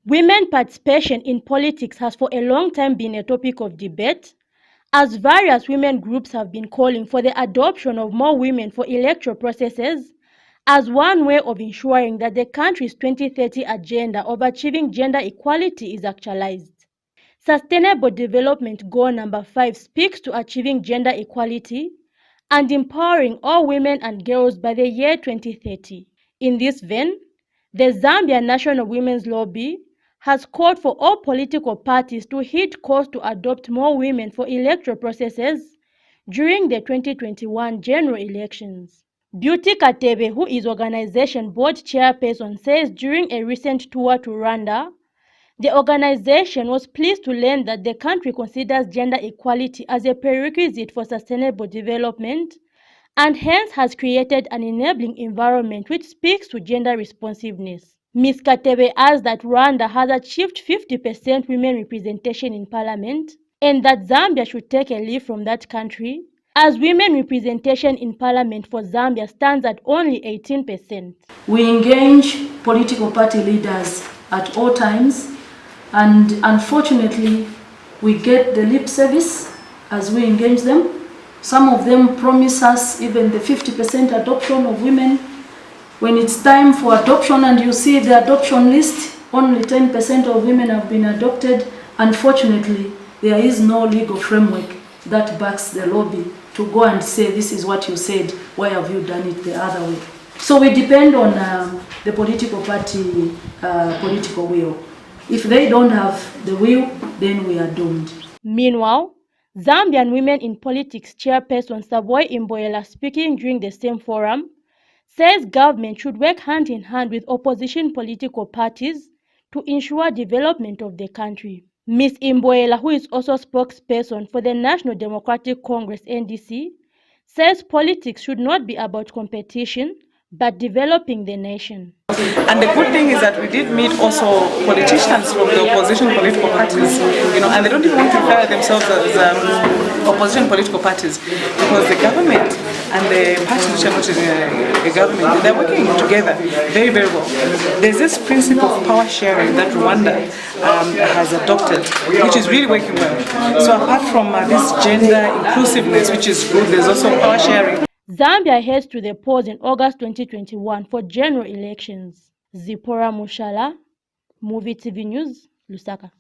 Women participation in politics has for a long time been a topic of debate, as various women groups have been calling for the adoption of more women for electoral processes as one way of ensuring that the country's 2030 agenda of achieving gender equality is actualized. Sustainable Development Goal number 5 speaks to achieving gender equality and empowering all women and girls by the year 2030. In this vein, the Zambia National Women's Lobby has called for all political parties to heed calls to adopt more women for electoral processes during the 2021 general elections. Beauty Katebe, who is organization board chairperson, says during a recent tour to Rwanda, the organization was pleased to learn that the country considers gender equality as a prerequisite for sustainable development and hence has created an enabling environment which speaks to gender responsiveness. Ms. Katebe adds that Rwanda has achieved 50% women representation in parliament and that Zambia should take a leaf from that country, as women representation in parliament for Zambia stands at only 18%. We engage political party leaders at all times, and unfortunately we get the lip service as we engage them. Some of them promise us even the 50% adoption of women. When it's time for adoption and you see the adoption list, only 10% of women have been adopted. Unfortunately, there is no legal framework that backs the lobby to go and say, this is what you said, why have you done it the other way? So we depend on the political party political will. If they don't have the will, then we are doomed. Meanwhile, Zambian Women in Politics chairperson Saboy Imboela, speaking during the same forum, says government should work hand in hand with opposition political parties to ensure development of the country. Ms. Imboela, who is also spokesperson for the National Democratic Congress (NDC), says politics should not be about competition but developing the nation. And the good thing is that we did meet also politicians from the opposition political parties, and they don't even want to refer themselves as opposition political parties, because the government and the parties which are not in the government, they're working together very, very well. There's this principle of power sharing that Rwanda has adopted, which is really working well. So apart from this gender inclusiveness, which is good, there's also power sharing. Zambia heads to the polls in August 2021 for general elections. Zipporah Mushala, Movie TV News, Lusaka.